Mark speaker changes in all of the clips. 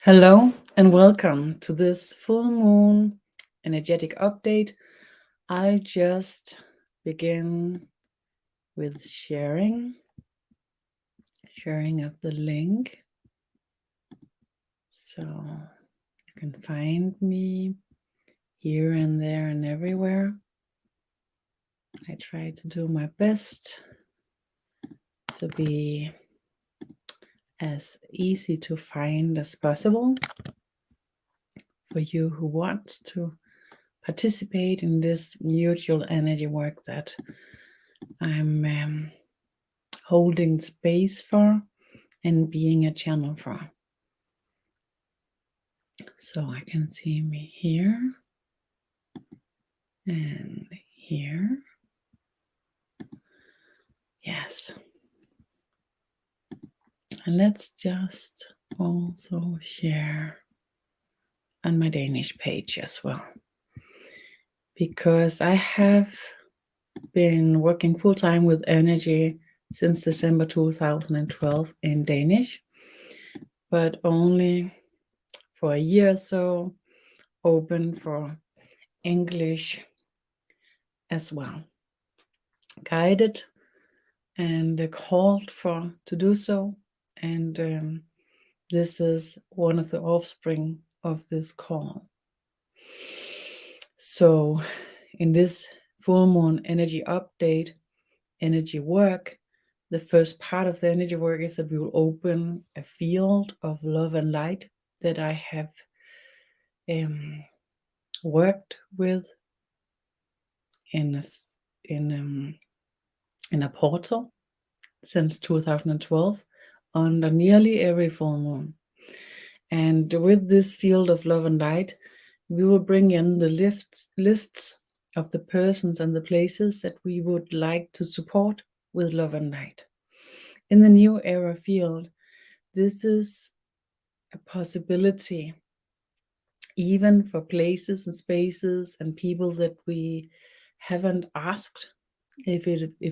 Speaker 1: Hello and welcome to this full moon energetic update. I'll just begin with sharing of the link. So you can find me here and there and everywhere. I try to do my best to be as easy to find as possible for you who want to participate in this mutual energy work that I'm holding space for and being a channel for. So I can see me here and here. Yes. And let's just also share on my Danish page as well, because I have been working full-time with energy since December 2012 in Danish, but only for a year or so open for English as well, guided and called for to do so. And this is one of the offspring of this call. So in this full moon energy update, energy work, the first part of the energy work is that we will open a field of love and light that I have worked with in a portal since 2012 under nearly every full moon. And with this field of love and light, we will bring in the lists of the persons and the places that we would like to support with love and light. In the new era field, this is a possibility even for places and spaces and people that we haven't asked if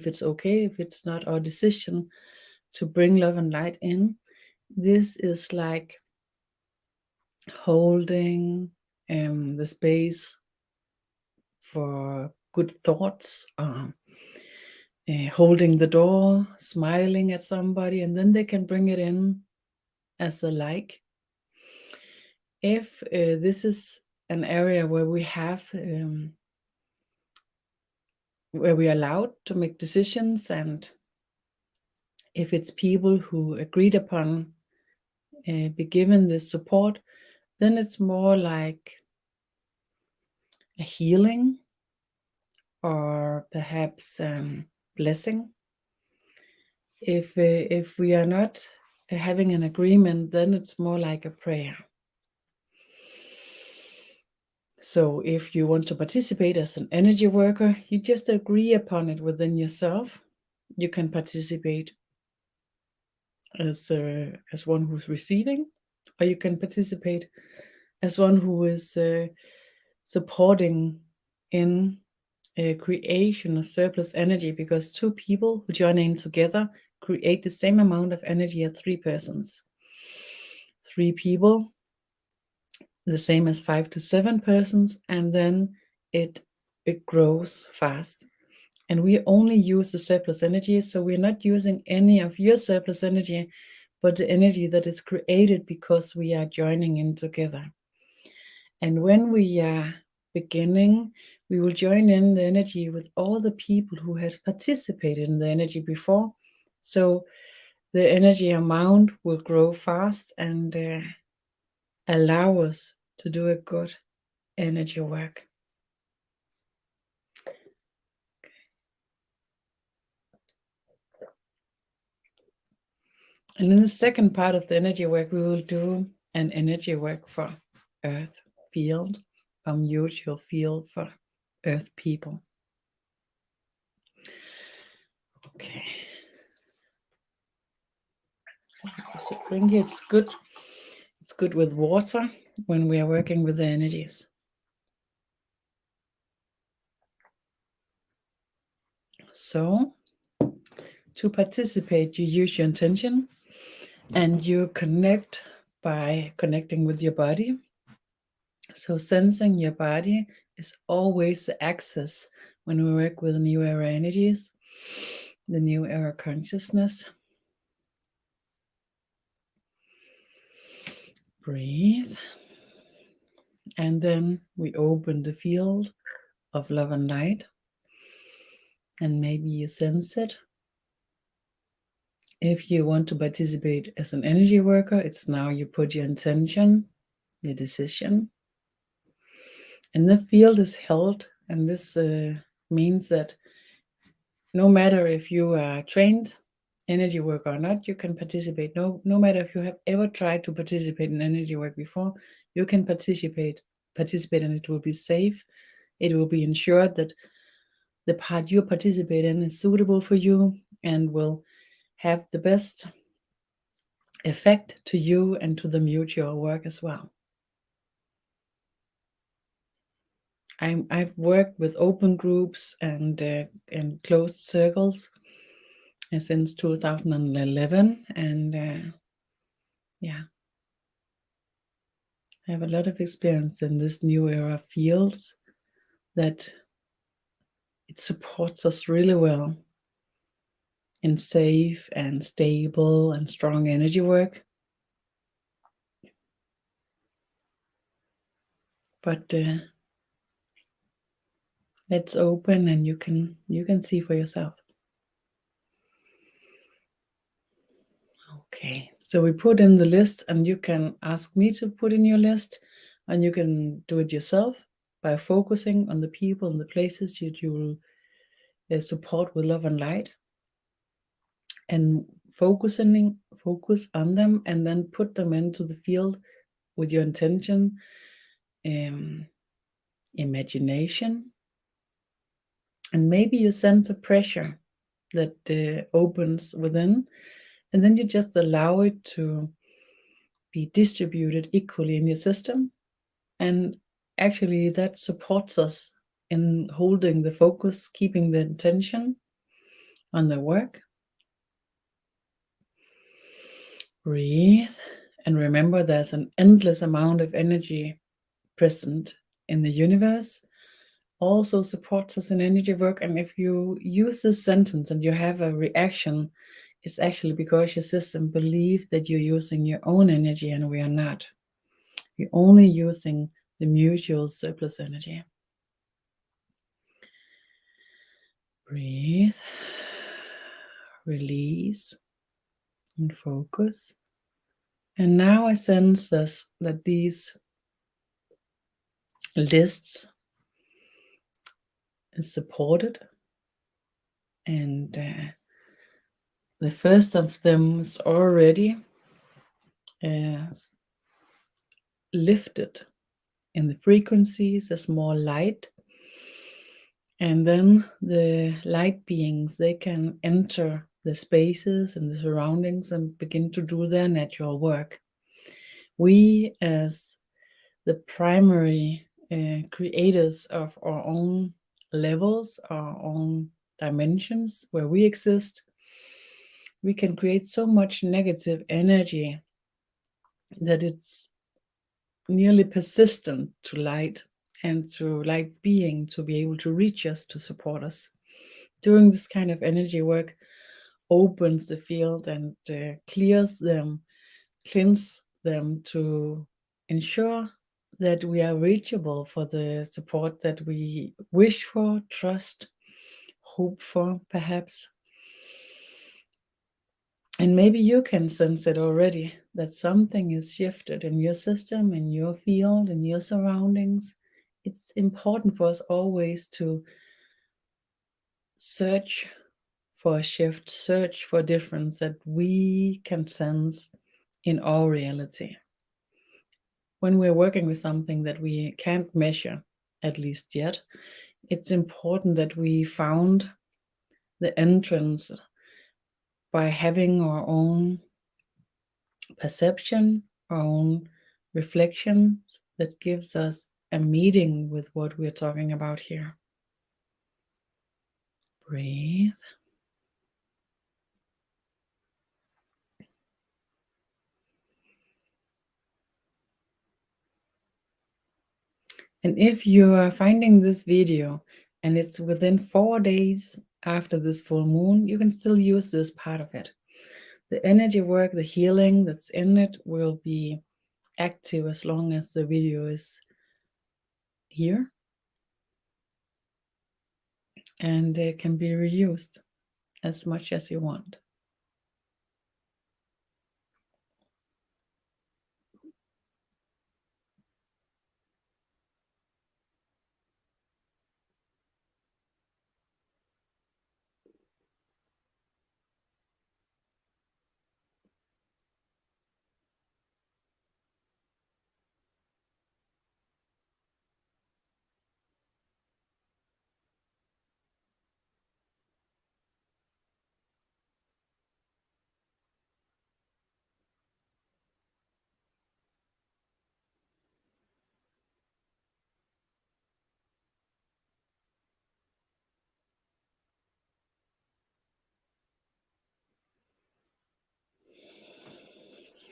Speaker 1: it's okay, if it's not our decision to bring love and light in. This is like holding the space for good thoughts, holding the door, smiling at somebody, and then they can bring it in as they like. If this is an area where we have where we are allowed to make decisions, and if it's people who agreed upon be given this support, then it's more like a healing or perhaps blessing. If we are not having an agreement, then it's more like a prayer. So if you want to participate as an energy worker, you just agree upon it within yourself. You can participate as one who's receiving, or you can participate as one who is supporting in a creation of surplus energy, because two people who join in together create the same amount of energy as three persons. Three people, the same as 5 to 7 persons, and then it grows fast. And we only use the surplus energy, so we're not using any of your surplus energy, but the energy that is created because we are joining in together. And when we are beginning, we will join in the energy with all the people who have participated in the energy before. So the energy amount will grow fast and allow us to do a good energy work. And in the second part of the energy work, we will do an energy work for Earth field, a mutual field for Earth people. Okay. To drink it, it's good. It's good with water when we are working with the energies. So, to participate, you use your intention and you connect by connecting with your body. So sensing your body is always the access when we work with new era energies, the new era consciousness. Breathe. And then we open the field of love and light. And maybe you sense it. If you want to participate as an energy worker, it's now you put your intention, your decision. And the field is held. And this means that no matter if you are trained energy work or not, you can participate. No matter if you have ever tried to participate in energy work before, you can participate, and it will be safe. It will be ensured that the part you participate in is suitable for you and will have the best effect to you and to the mutual work as well. I've worked with open groups and closed circles since 2011, and yeah, I have a lot of experience in this new era fields that it supports us really well in safe and stable and strong energy work. But let's open and you can see for yourself. Okay, so we put in the list, and you can ask me to put in your list, and you can do it yourself by focusing on the people and the places you will support with love and light, and focus on them, and then put them into the field with your intention, imagination, and maybe you sense a pressure that opens within, and then you just allow it to be distributed equally in your system. And actually that supports us in holding the focus, keeping the intention on the work. Breathe, and remember there's an endless amount of energy present in the universe, also supports us in energy work. And if you use this sentence and you have a reaction, it's actually because your system believes that you're using your own energy, and we are not. We're only using the mutual surplus energy. Breathe, release, and focus. And now I sense that these lists is supported, and the first of them is already lifted in the frequencies as more light, and then the light beings, they can enter the spaces and the surroundings and begin to do their natural work. We, as the primary creators of our own levels, our own dimensions where we exist, we can create so much negative energy that it's nearly persistent to light and to light being to be able to reach us, to support us. Doing this kind of energy work opens the field and clears them, cleanse them, to ensure that we are reachable for the support that we wish for, trust, hope for, perhaps. And maybe you can sense it already, that something is shifted in your system, in your field, in your surroundings. It's important for us always to search for a shift, search for difference that we can sense in our reality. When we're working with something that we can't measure, at least yet, it's important that we found the entrance by having our own perception, our own reflections that gives us a meeting with what we're talking about here. Breathe. And if you are finding this video and it's within 4 days after this full moon, you can still use this part of it. The energy work, the healing that's in it will be active as long as the video is here, and it can be reused as much as you want.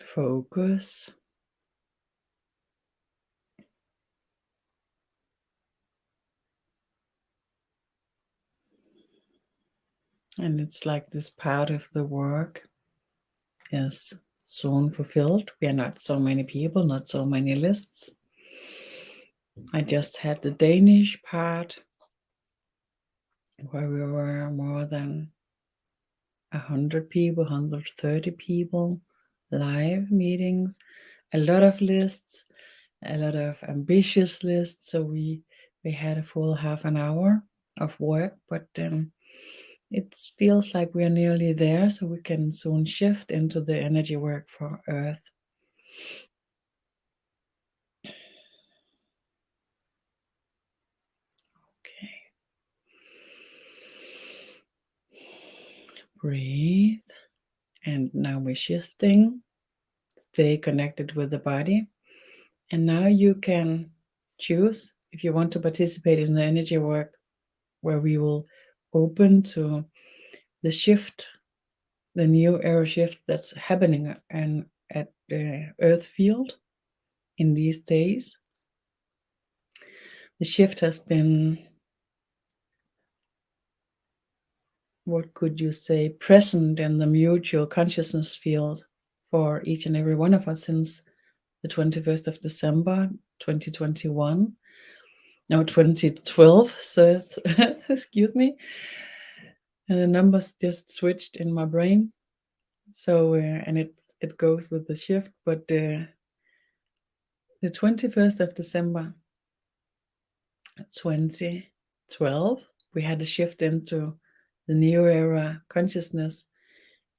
Speaker 1: Focus. And it's like this part of the work is soon fulfilled. We are not so many people, not so many lists. I just had the Danish part where we were more than 100 people, 130 people, live meetings, a lot of lists, a lot of ambitious lists. So we had a full half an hour of work, but it feels like we are nearly there, so we can soon shift into the energy work for Earth. Okay. Breathe. And now we're shifting. Stay connected with the body. And now you can choose if you want to participate in the energy work where we will open to the shift, the new era shift that's happening and at the Earth field in these days. The shift has been, what could you say, present in the mutual consciousness field for each and every one of us since the 21st of December 2021. No, 2012, so excuse me. And the numbers just switched in my brain. So, and it goes with the shift, but the 21st of December 2012, we had a shift into the new era consciousness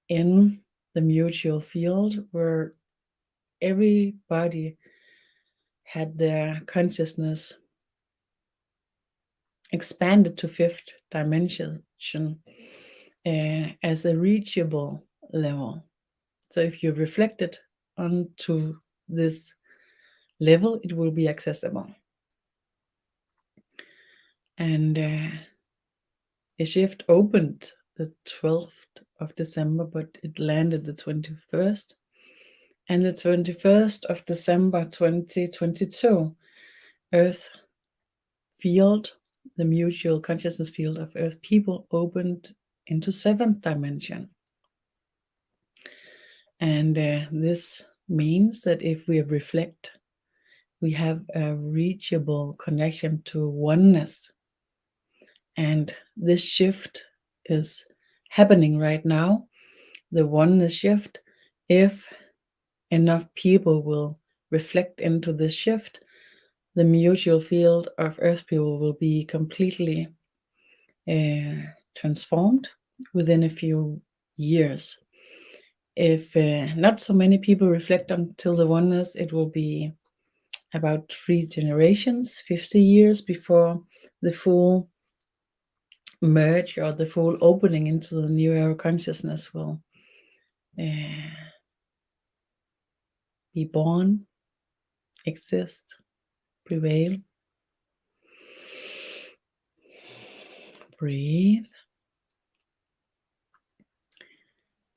Speaker 1: in the mutual field where everybody had their consciousness expanded to fifth dimension as a reachable level. So if you reflect it onto this level, it will be accessible. And a shift opened the 12th of December, but it landed the 21st. And the 21st of December 2022, Earth field, the mutual consciousness field of Earth people, opened into seventh dimension. And this means that if we reflect, we have a reachable connection to oneness. And this shift is happening right now, the oneness shift. If enough people will reflect into this shift, the mutual field of Earth people will be completely transformed within a few years. If not so many people reflect until the oneness, it will be about 3 generations, 50 years before the full merge or the full opening into the new era consciousness will be born, exist, prevail. Breathe.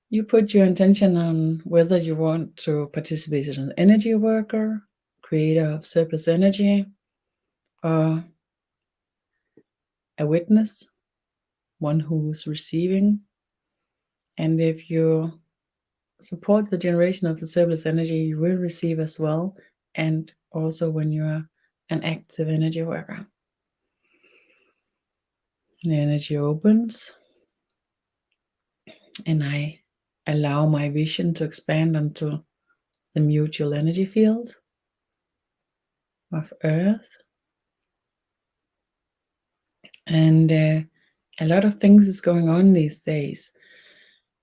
Speaker 1: You put your intention on whether you want to participate as an energy worker, creator of surplus energy, or a witness, one who's receiving. And if you support the generation of the surplus energy, you will receive as well, and also when you're an active energy worker. The energy opens, and I allow my vision to expand onto the mutual energy field of Earth. And a lot of things is going on these days.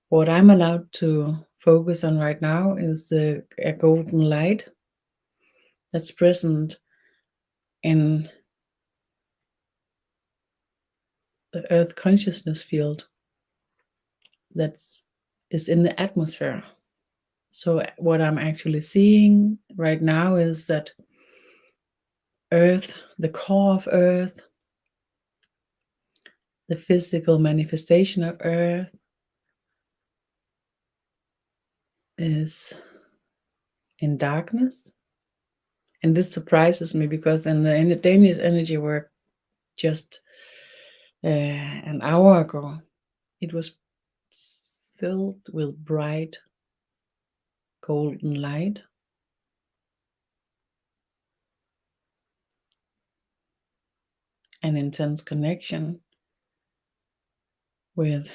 Speaker 1: What I'm allowed to focus on right now is a golden light that's present in the Earth consciousness field that is in the atmosphere. So what I'm actually seeing right now is that Earth, the core of Earth, the physical manifestation of Earth is in darkness. And this surprises me because in the Danish energy work just an hour ago, it was filled with bright golden light. An intense connection with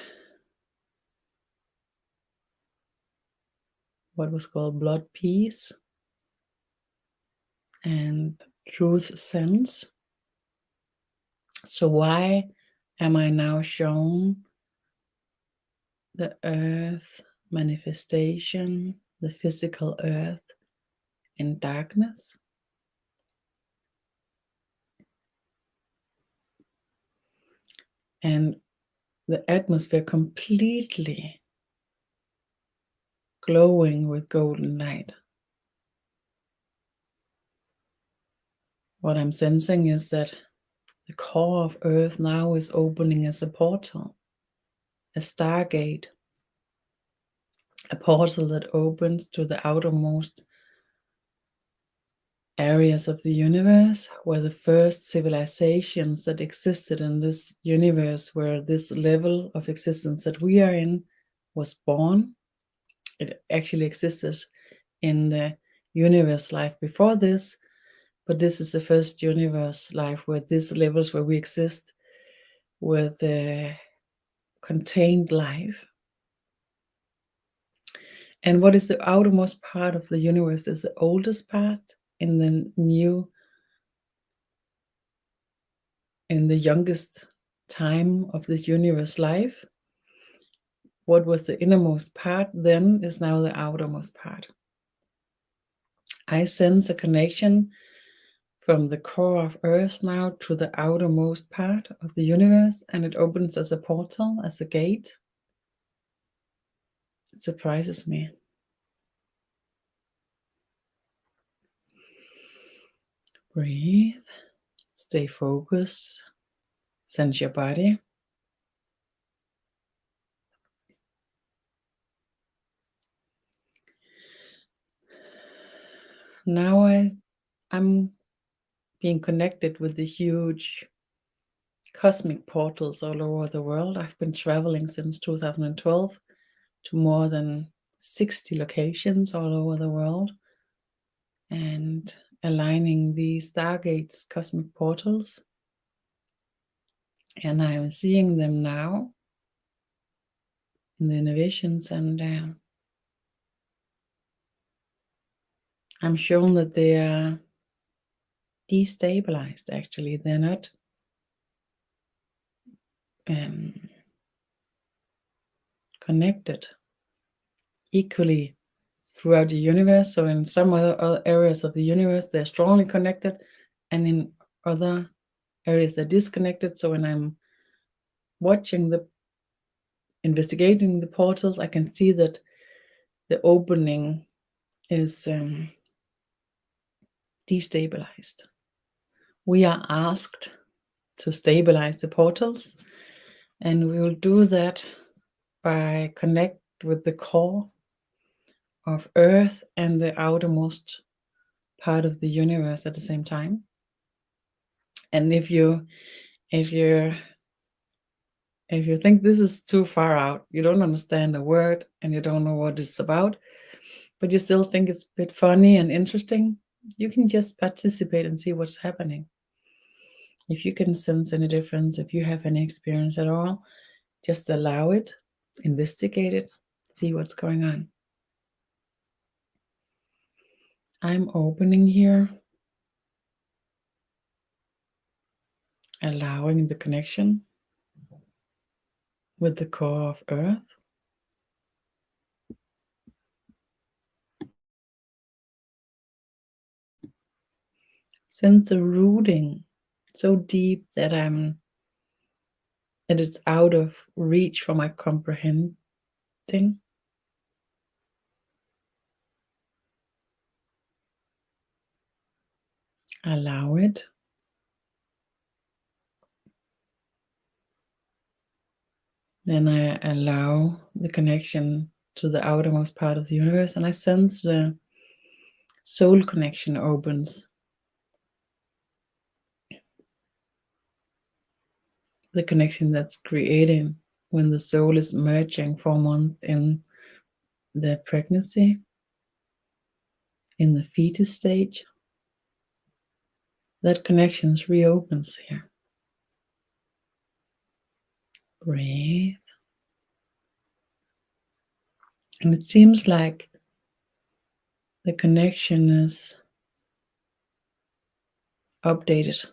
Speaker 1: what was called blood peace and truth sense. So why am I now shown the earth manifestation, the physical earth in darkness? And the atmosphere completely glowing with golden light. What I'm sensing is that the core of Earth now is opening as a portal, a stargate, a portal that opens to the outermost areas of the universe, where the first civilizations that existed in this universe, where this level of existence that we are in was born. It actually existed in the universe life before this, but this is the first universe life where these levels where we exist with contained life. And what is the outermost part of the universe is the oldest part in the youngest time of this universe life. What was the innermost part then is now the outermost part. I sense a connection from the core of Earth now to the outermost part of the universe, and it opens as a portal, as a gate. It surprises me. Breathe, stay focused, sense your body. Now I'm being connected with the huge cosmic portals all over the world. I've been traveling since 2012 to more than 60 locations all over the world and aligning these stargates, cosmic portals. And I'm seeing them now in the innovations, and I'm shown that they are destabilized. Actually, they're not connected equally throughout the universe. So in some other areas of the universe, they're strongly connected, and in other areas they're disconnected. So when I'm investigating the portals, I can see that the opening is destabilized. We are asked to stabilize the portals, and we will do that by connect with the core of Earth and the outermost part of the universe at the same time. And if you think this is too far out, you don't understand the word and you don't know what it's about, but you still think it's a bit funny and interesting, you can just participate and see what's happening. If you can sense any difference, if you have any experience at all, just allow it, investigate it, see what's going on. I'm opening here, allowing the connection with the core of Earth. Sense the rooting so deep that it's out of reach for my comprehending. Allow it. Then I allow the connection to the outermost part of the universe, and I sense the soul connection opens. The connection that's created when the soul is merging 4 months in the pregnancy, in the fetus stage. That connection reopens here. Breathe. And it seems like the connection is updated.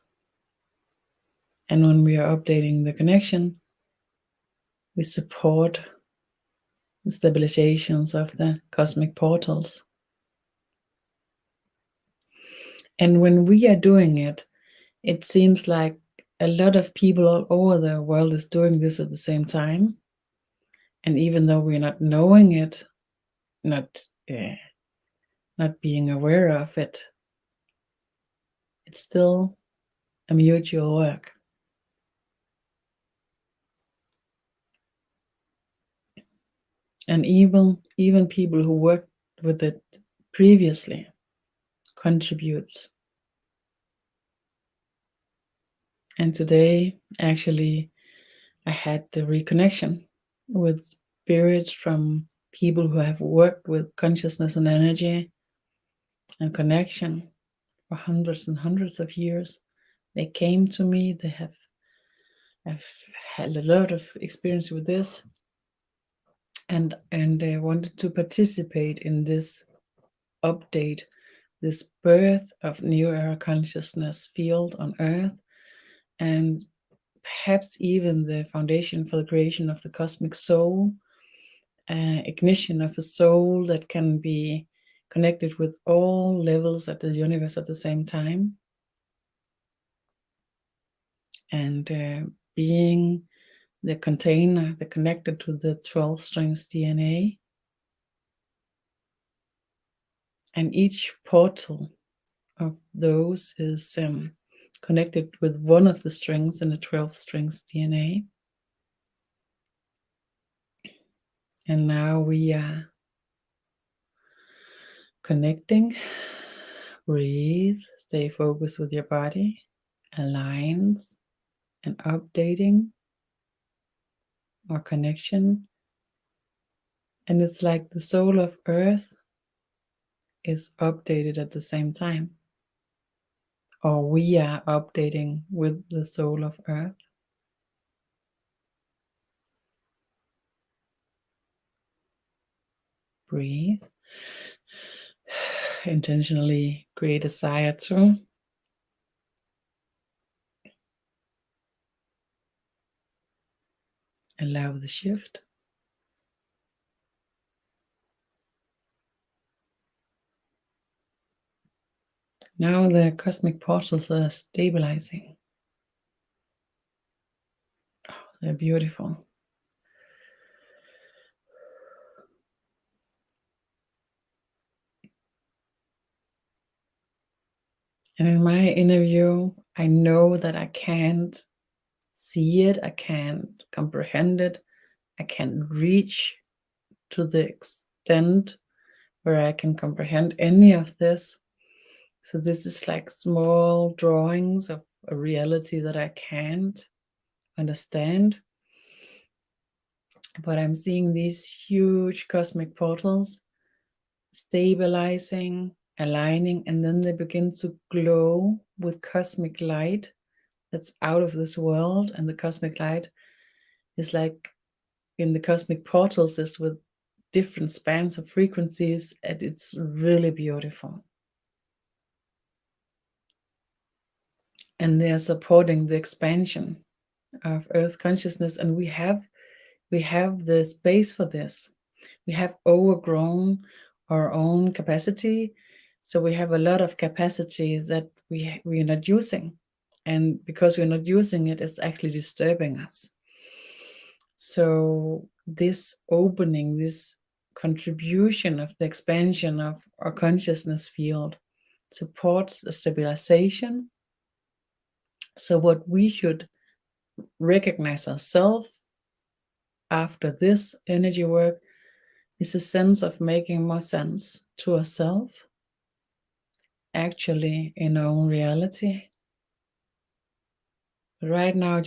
Speaker 1: And when we are updating the connection, we support the stabilizations of the cosmic portals. And when we are doing it, it seems like a lot of people all over the world is doing this at the same time. And even though we're not knowing it, not being aware of it, it's still a mutual work. And even people who worked with it previously contributes. And today, actually, I had the reconnection with spirits from people who have worked with consciousness and energy and connection for hundreds and hundreds of years. They came to me. They have had a lot of experience with this, and they wanted to participate in this update, this birth of new era consciousness field on Earth, and perhaps even the foundation for the creation of the cosmic soul, ignition of a soul that can be connected with all levels of the universe at the same time, and being the container, the connected to the 12 strings DNA. And each portal of those is connected with one of the strings in the 12 strings DNA. And now we are connecting. Breathe, stay focused with your body, aligns and updating our connection. And it's like the soul of Earth is updated at the same time, or we are updating with the soul of Earth. Breathe. Intentionally create a sayatu. Allow the shift. Now the cosmic portals are stabilizing. Oh, they're beautiful. And in my interview, I know that I can't see it, I can't comprehend it, I can't reach to the extent where I can comprehend any of this. So this is like small drawings of a reality that I can't understand. But I'm seeing these huge cosmic portals stabilizing, aligning, and then they begin to glow with cosmic light that's out of this world. And the cosmic light is like in the cosmic portals is with different spans of frequencies, and it's really beautiful. And they are supporting the expansion of Earth consciousness, and we have the space for this. We have overgrown our own capacity, so we have a lot of capacity that we are not using, and because we're not using it, it's actually disturbing us. So this opening, this contribution of the expansion of our consciousness field supports the stabilization. So what we should recognize ourselves after this energy work is a sense of making more sense to ourselves, actually in our own reality. Right now,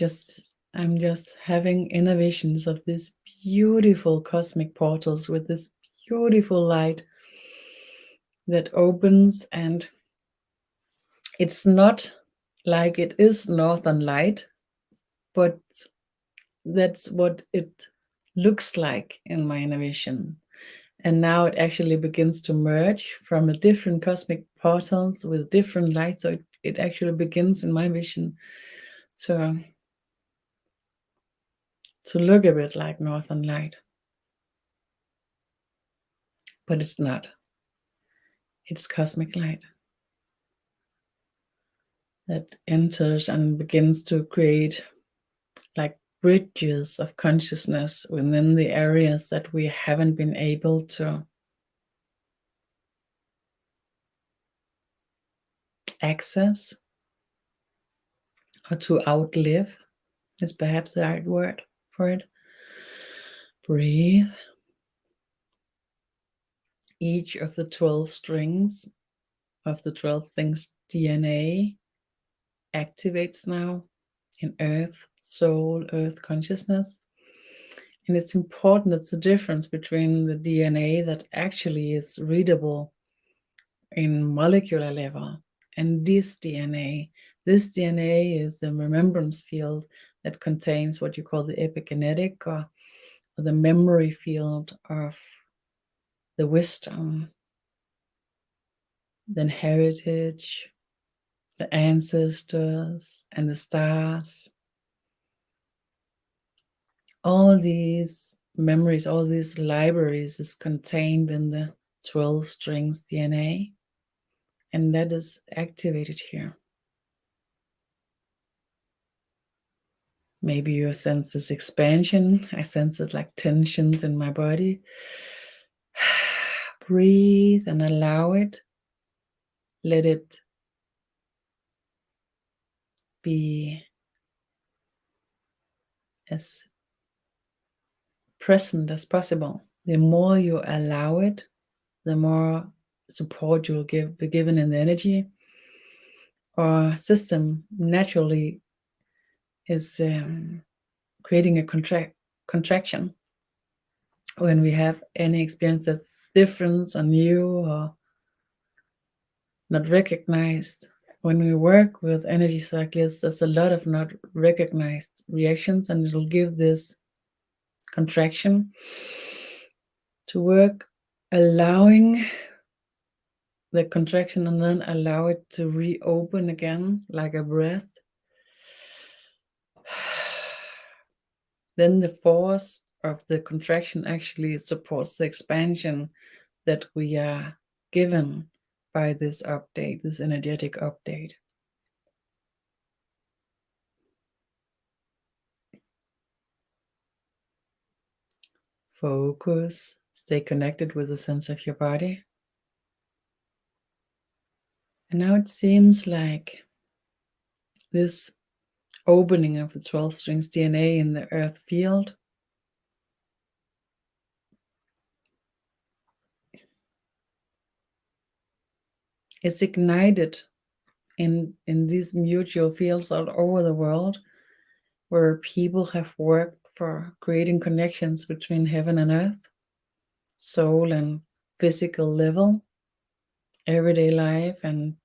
Speaker 1: I'm just having inner visions of these beautiful cosmic portals with this beautiful light that opens, and it's not like it is northern light, but that's what it looks like in my inner vision. And now it actually begins to merge from a different cosmic portals with different light. So it actually begins in my vision to look a bit like northern light. But it's not. It's cosmic light that enters and begins to create like bridges of consciousness within the areas that we haven't been able to access or to outlive, is perhaps the right word for it. Breathe. Each of the 12 strings of the 12 things DNA activates now in Earth, soul, Earth consciousness. And it's important, it's the difference between the DNA that actually is readable in molecular level and this DNA. This DNA is the remembrance field that contains what you call the epigenetic or the memory field of the wisdom, the heritage, the ancestors, and the stars. All these memories, all these libraries is contained in the 12 strings DNA, and that is activated here. Maybe you sense this expansion. I sense it like tensions in my body. Breathe and allow it. Let it be as present as possible. The more you allow it, the more support you'll be given in the energy. Our system naturally is creating a contraction when we have any experience that's different or new or not recognized. When we work with energy cyclists, there's a lot of not recognized reactions, and it'll give this contraction to work, allowing the contraction and then allow it to reopen again like a breath. Then the force of the contraction actually supports the expansion that we are given by this update, this energetic update. Focus, stay connected with the sense of your body. And now it seems like this opening of the 12 strings DNA in the earth field is ignited in these mutual fields all over the world, where people have worked for creating connections between heaven and earth, soul and physical level, everyday life and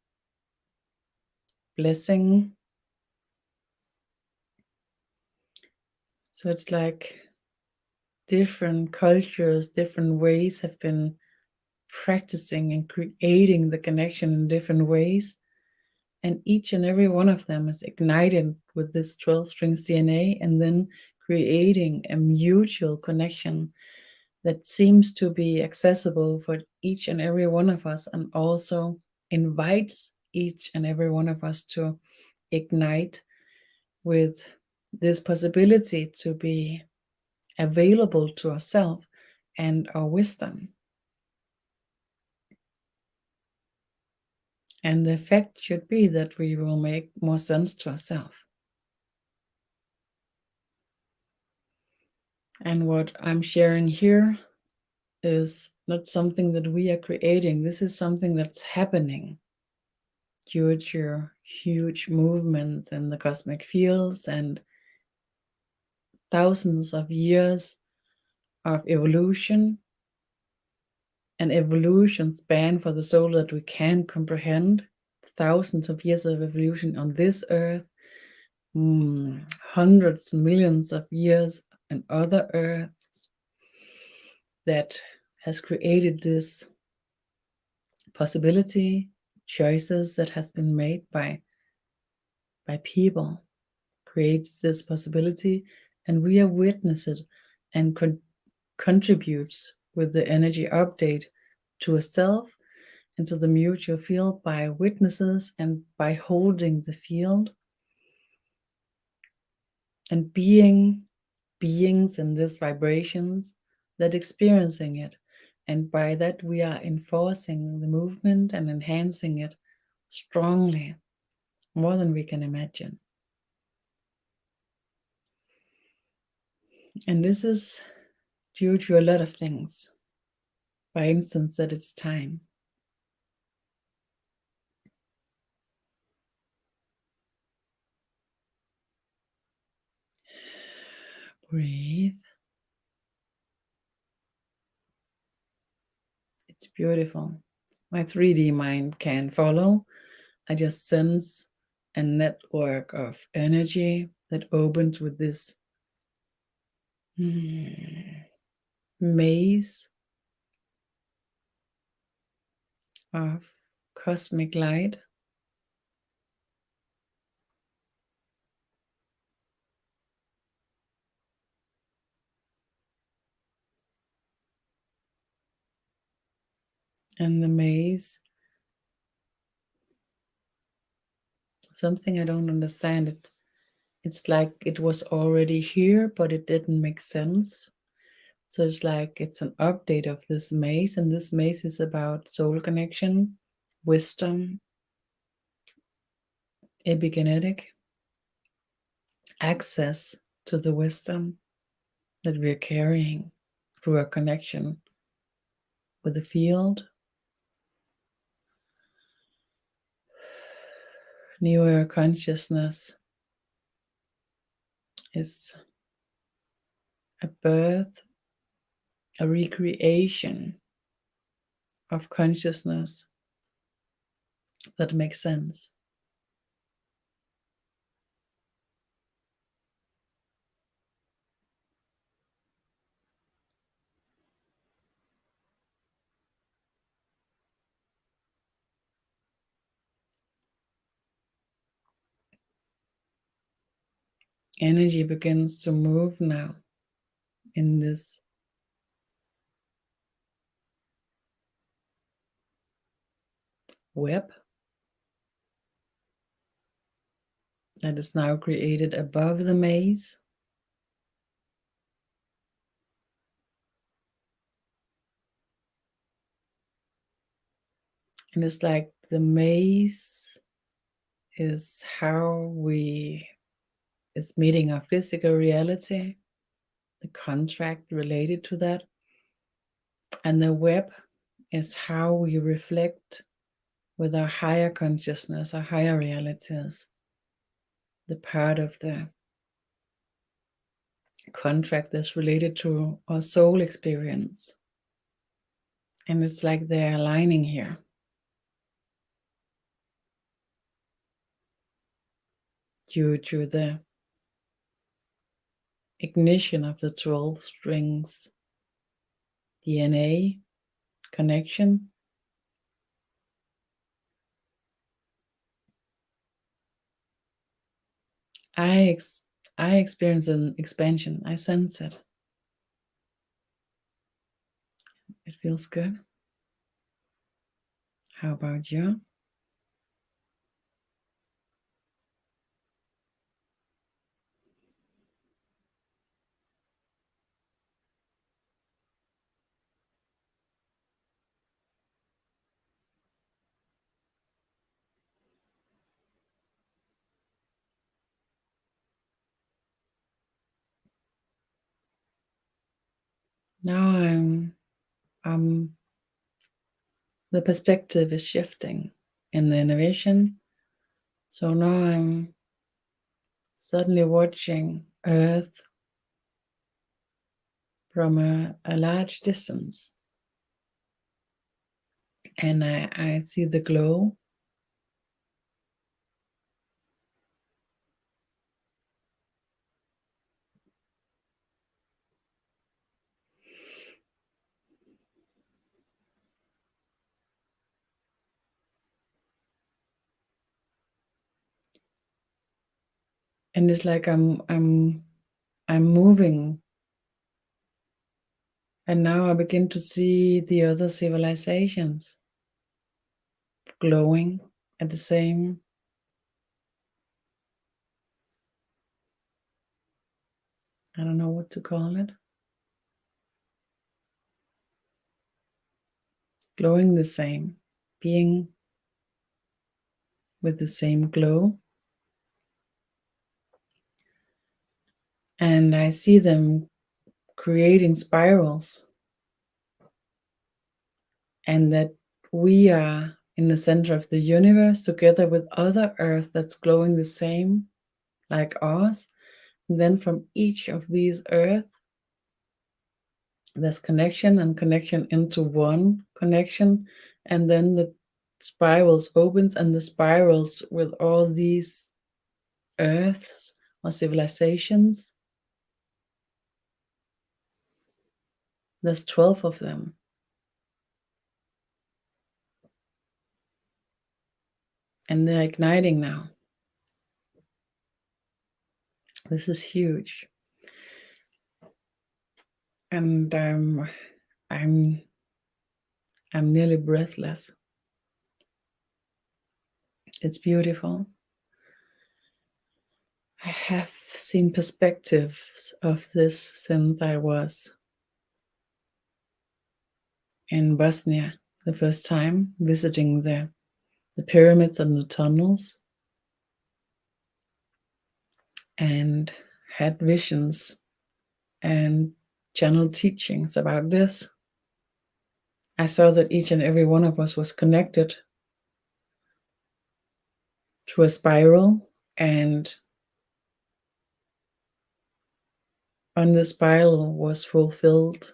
Speaker 1: blessing. So it's like different cultures, different ways have been practicing and creating the connection in different ways. And each and every one of them is ignited with this 12 strings DNA and then creating a mutual connection that seems to be accessible for each and every one of us, and also invites each and every one of us to ignite with this possibility to be available to ourselves and our wisdom. And the effect should be that we will make more sense to ourselves. And what I'm sharing here is not something that we are creating. This is something that's happening due to huge movements in the cosmic fields and thousands of years of evolution, an evolution span for the soul that we can't comprehend, thousands of years of evolution on this earth, hundreds, millions of years on other earths, that has created this possibility, choices that has been made by people, creates this possibility, and we are witnesses and contributes with the energy update to a self and to the mutual field by witnesses and by holding the field and being beings in these vibrations that experiencing it. And by that we are enforcing the movement and enhancing it strongly, more than we can imagine. And this is due to a lot of things. For instance, that it's time. Breathe. It's beautiful. My 3D mind can follow. I just sense a network of energy that opens with this maze of cosmic light. And the maze, something I don't understand. It's like it was already here, but it didn't make sense. So it's like it's an update of this maze, and this maze is about soul connection, wisdom, epigenetic, access to the wisdom that we're carrying through our connection with the field. Newer consciousness is a birth, a recreation of consciousness that makes sense. Energy begins to move now in this web that is now created above the maze. And it's like the maze is how is meeting our physical reality, the contract related to that. And the web is how we reflect with our higher consciousness, our higher realities, the part of the contract that's related to our soul experience. And it's like they're aligning here. Due to the ignition of the 12 strings DNA connection. I experience an expansion. I sense it. It feels good. How about you? Now the perspective is shifting in the innovation. So now I'm suddenly watching Earth from a large distance. And I see the glow. And it's like I'm moving. And now I begin to see the other civilizations glowing at the same. I don't know what to call it. Glowing the same, being with the same glow. And I see them creating spirals. And that we are in the center of the universe together with other Earth that's glowing the same like us. And then from each of these Earth, there's connection and connection into one connection. And then the spirals opens, and the spirals with all these Earths or civilizations, there's 12 of them. And they're igniting now. This is huge. And I'm nearly breathless. It's beautiful. I have seen perspectives of this since I was in Bosnia the first time, visiting the pyramids and the tunnels, and had visions and channeled teachings about this. I saw that each and every one of us was connected to a spiral, and on the spiral was fulfilled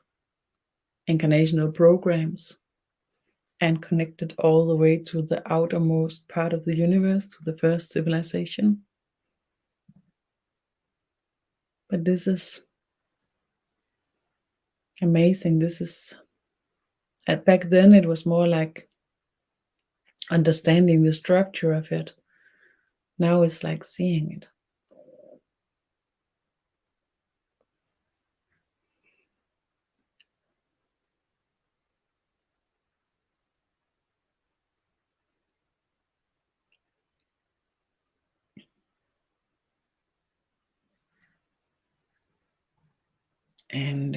Speaker 1: incarnational programs and connected all the way to the outermost part of the universe, to the first civilization. But this is amazing. This is, back then it was more like understanding the structure of it. Now it's like seeing it. And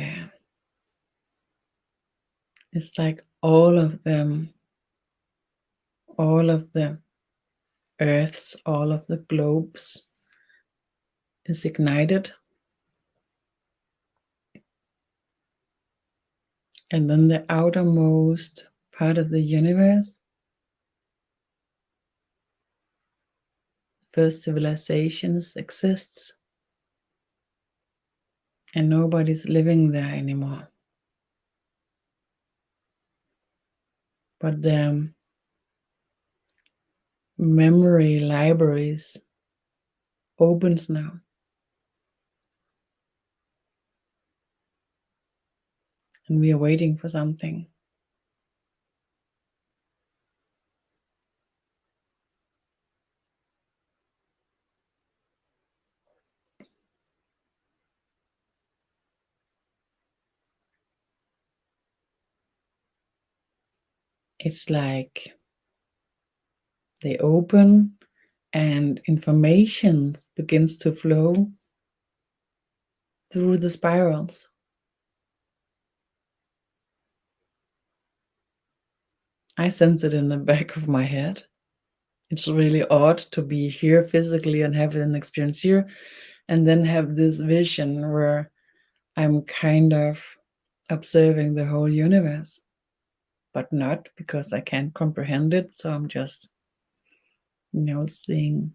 Speaker 1: it's like all of them, all of the Earths, all of the globes is ignited. And then the outermost part of the universe first civilizations exists, and nobody's living there anymore. But their memory libraries opens now. And we are waiting for something. It's like they open and information begins to flow through the spirals. I sense it in the back of my head. It's really odd to be here physically and have an experience here, and then have this vision where I'm kind of observing the whole universe, but not because I can't comprehend it. So I'm just, seeing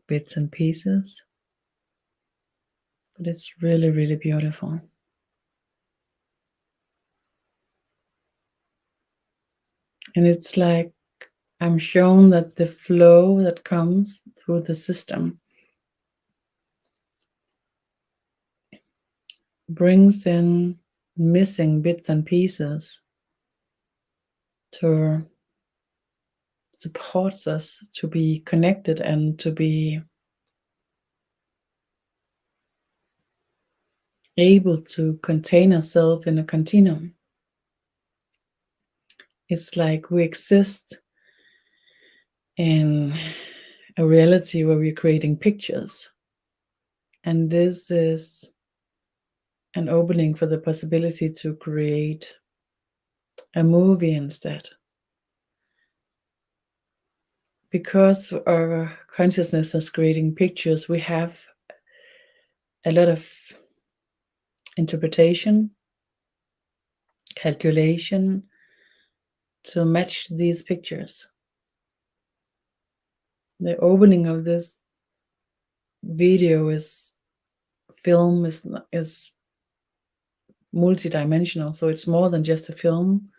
Speaker 1: bits and pieces. But it's really, really beautiful. And it's like I'm shown that the flow that comes through the system brings in missing bits and pieces to supports us to be connected and to be able to contain ourselves in a continuum. It's like we exist in a reality where we're creating pictures. And this is an opening for the possibility to create a movie instead. Because our consciousness is creating pictures, we have a lot of interpretation, calculation to match these pictures. The opening of this video is multidimensional, so it's more than just a film.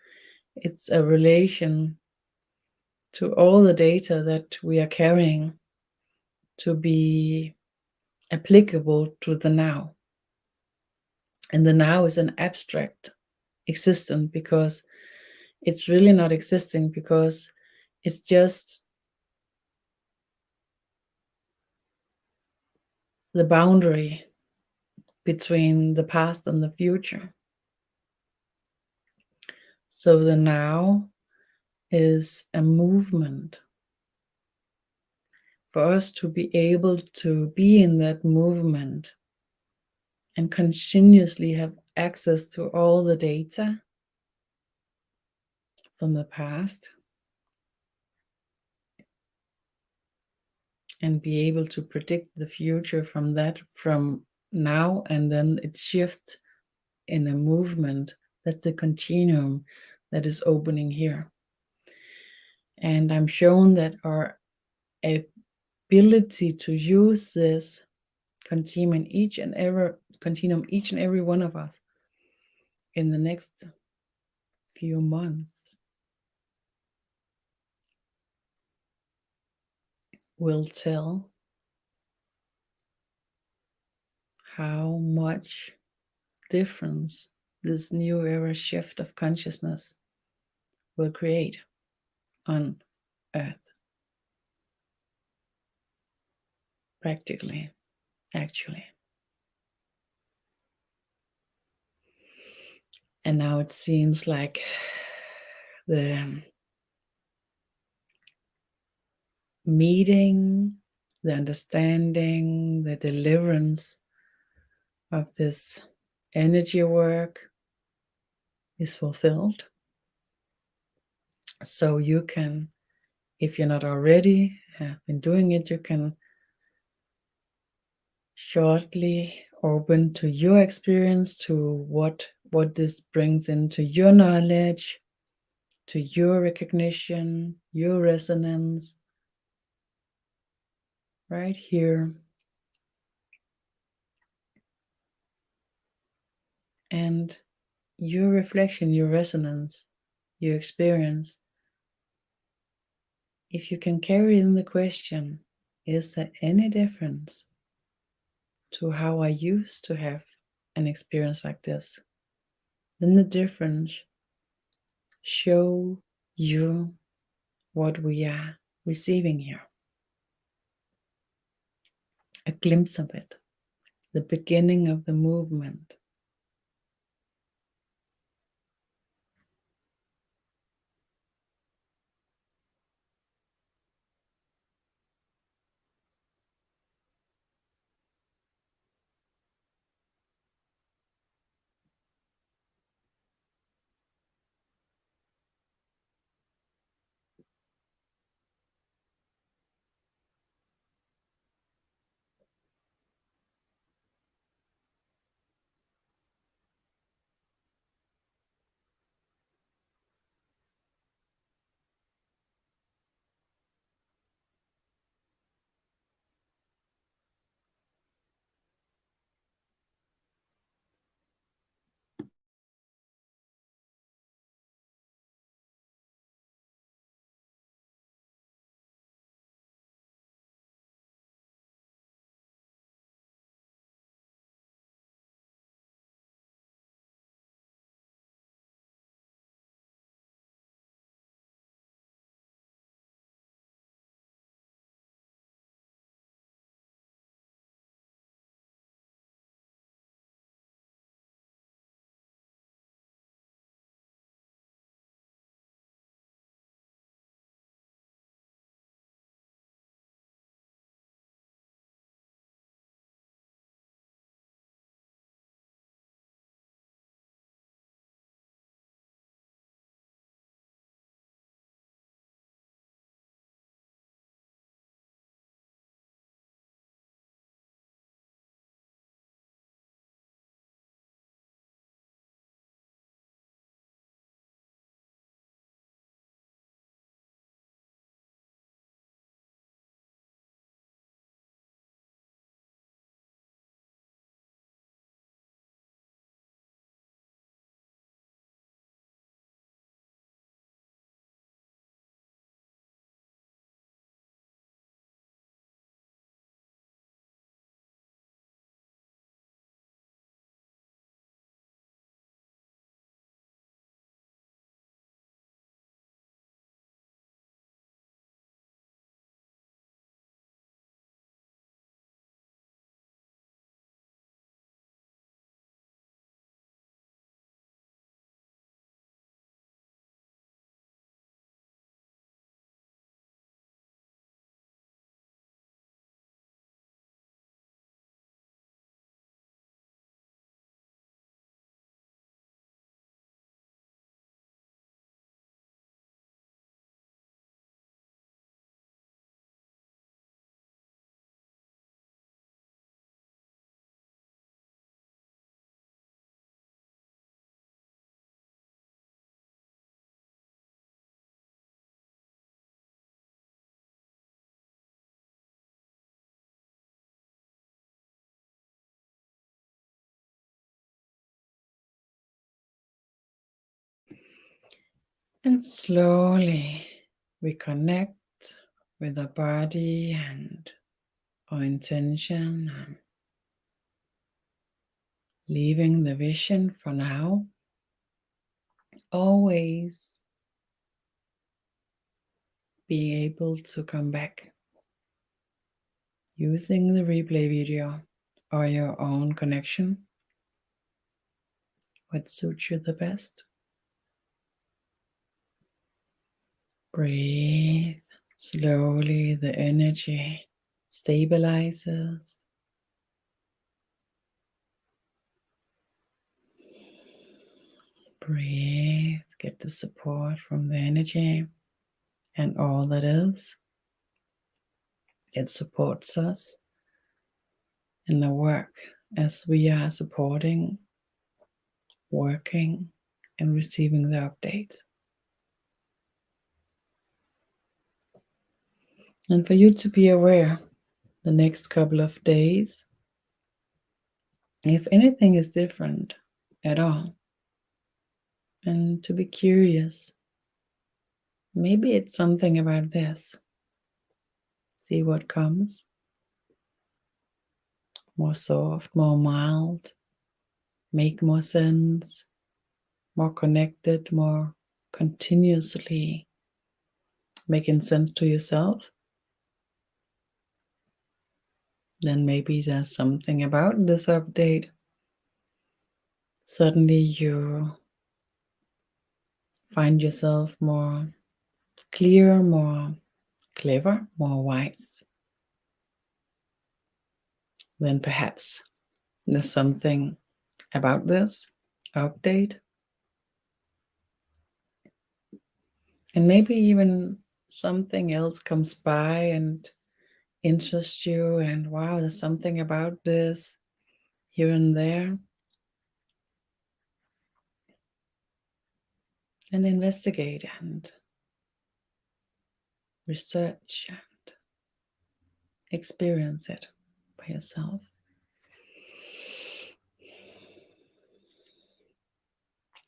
Speaker 1: It's a relation to all the data that we are carrying to be applicable to the now. And the now is an abstract existence because it's really not existing, because it's just the boundary between the past and the future. So the now is a movement. For us to be able to be in that movement and continuously have access to all the data from the past and be able to predict the future from now, and then it shifts in a movement. That's the continuum that is opening here. And I'm shown that our ability to use this continuum each and every one of us in the next few months will tell how much difference this new era shift of consciousness will create on Earth. Practically, actually. And now it seems like the meeting, the understanding, the deliverance of this energy work is fulfilled. So you can, if you're not already have been doing it, you can shortly open to your experience, to what this brings into your knowledge, to your recognition, your resonance, right here. And your reflection, your resonance, your experience, if you can carry in the question, is there any difference to how I used to have an experience like this? Then the difference show you what we are receiving here. A glimpse of it, the beginning of the movement. And slowly we connect with our body and our intention, and leaving the vision for now. Always being able to come back using the replay video or your own connection, what suits you the best. Breathe slowly, the energy stabilizes. Breathe, get the support from the energy and all that is. It supports us in the work as we are supporting, working, and receiving the updates. And for you to be aware the next couple of days. If anything is different at all, and to be curious, maybe it's something about this. See what comes. More soft, more mild, make more sense, more connected, more continuously making sense to yourself. Then maybe there's something about this update. Suddenly you find yourself more clear, more clever, more wise. Then perhaps there's something about this update. And maybe even something else comes by and interests you, and wow, there's something about this here and there. And investigate and research and experience it by yourself.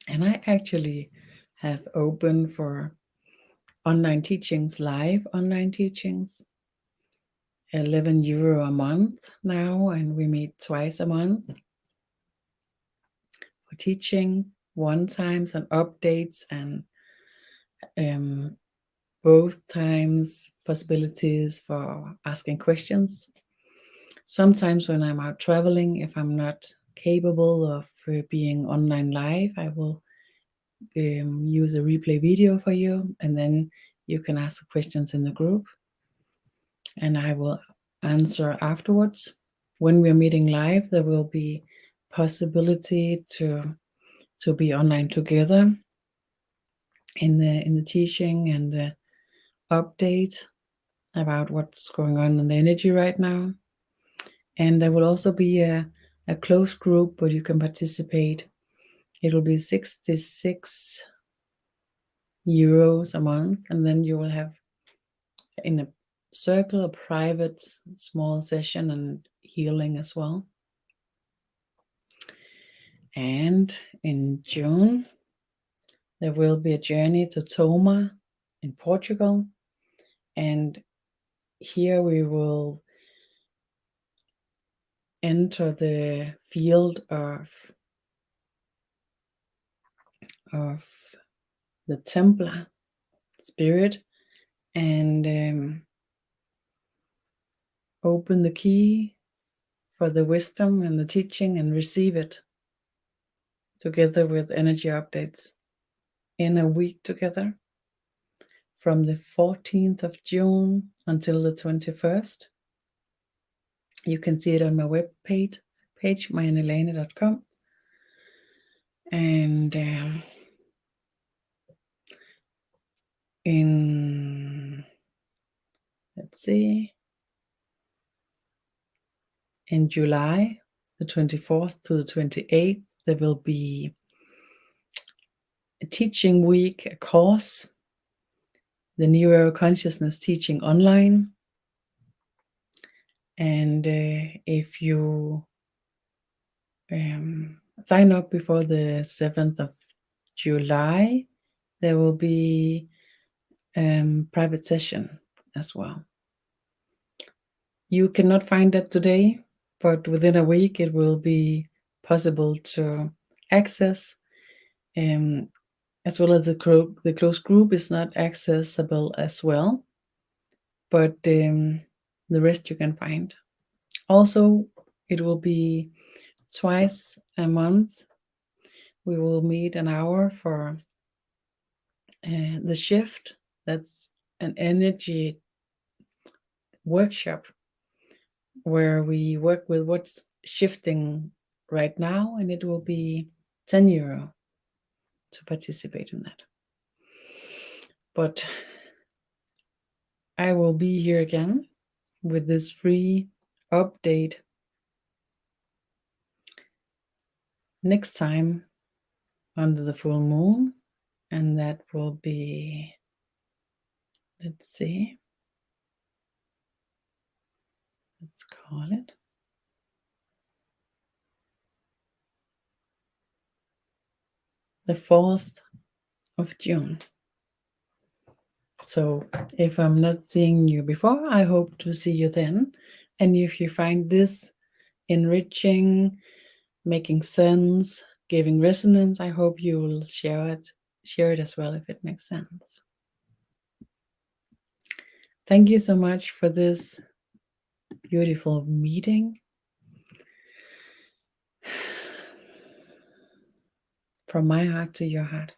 Speaker 1: And I actually have opened for online teachings, live online teachings, €11 a month now, and we meet twice a month for teaching, one times and updates, and both times possibilities for asking questions. Sometimes when I'm out traveling, if I'm not capable of being online live, I will use a replay video for you, and then you can ask the questions in the group and I will answer afterwards. When we're meeting live, there will be possibility to be online together in the teaching and the update about what's going on in the energy right now. And there will also be a closed group where you can participate. It will be €66 a month, and then you will have in a circle a private small session and healing as well. And in June, there will be a journey to Toma in Portugal. And here we will enter the field of the Templar spirit and open the key for the wisdom and the teaching and receive it together with energy updates in a week together from the 14th of June until the 21st. You can see it on my webpage, mariannelane.com. And in July, the 24th to the 28th, there will be a teaching week, a course, the Neuro Consciousness Teaching Online. And if you sign up before the 7th of July, there will be private session as well. You cannot find that today, but within a week it will be possible to access, as well as the closed group is not accessible as well, but the rest you can find. Also, it will be twice a month. We will meet an hour for the shift. That's an energy workshop where we work with what's shifting right now, and it will be €10 to participate in that. But I will be here again with this free update next time under the full moon, and that will be, let's let's call it. The 4th of June. So if I'm not seeing you before, I hope to see you then. And if you find this enriching, making sense, giving resonance, I hope you will share it as well if it makes sense. Thank you so much for this beautiful meeting. From my heart to your heart.